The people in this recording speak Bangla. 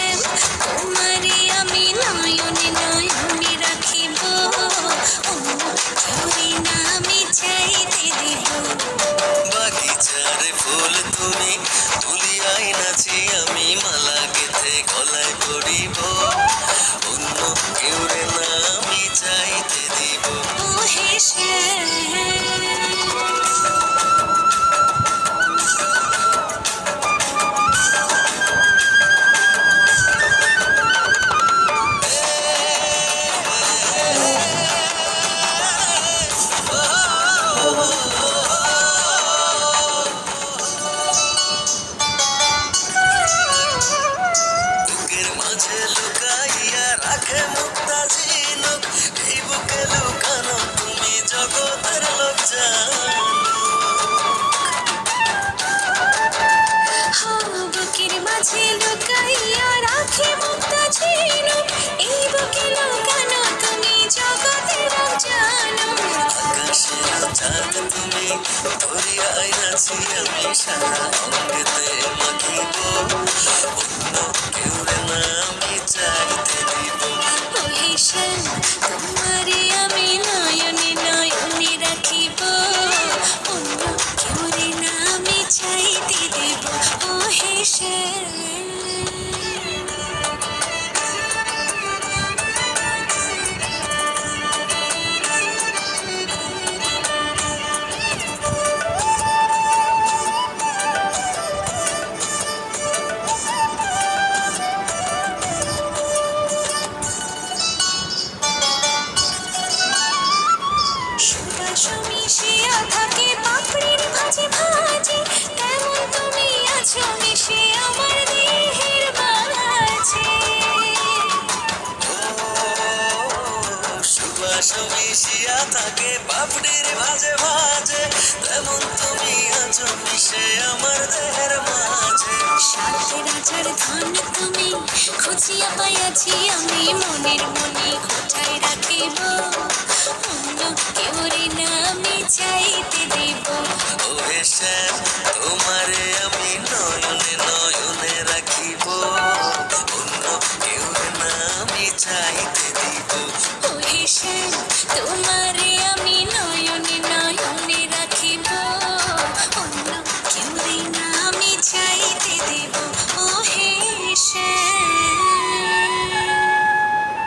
শ্যাম তোমারে আমি নয়নে নয়নে রাখিব, অন্য কেউরে না আমি চাইতে দিব। বাগিচার ফুল তুমি তুলিয়াই নাচি আমি মালা গেথে গলায় পড়িব, অন্য কেউরে না আমি চাইতে দিব। ও হে শ্যাম বুকের মাঝে লুকাইয়া রাখে মুক্তা ঝিনুক, এই বুকে লুকানো তুমি জগতের লোক জানো। বুকের মাঝে লুকাইয়া রাখে মুক্তা ঝিনুক, এই বুকে লুকানো তুমি জগতের জানো। আকাশের চাঁদ তুমি ধরিয়াই নাচি আমি সারা অঙ্গেতে মাখিব, অন্য কেউরে না আমি চাইতে দিব। ও হে শ্যাম তোমারে আমি নয়নে নয়নে রাখিব, অন্য কেউরে না আমি চাইতে দেব। ও হে শ্যাম সুবাস মিশিয়া থাকে পাপড়ির ভাজে ভাজে, তেমন তুমি আছো মিশে আমার দেহের মাঝে। সুবাস মিশিয়া থাকে পাপড়ির ভাজে ভাজে, তেমন তুমি আছো মিশে আমার দেহের মাঝে। সাত রাজার ধন তুমি খুঁজিয়া পাইয়াছি আমি মনের মনে কোথায় রাখিব, অন্য কেউরে না আমি চাইতে দেব। ও হে শ্যাম তোমারে আমি নয়নে নয়নে রাখিব, অন্য কেউরে না আমি চাইতে দিব। ও হে শ্যাম তোমারে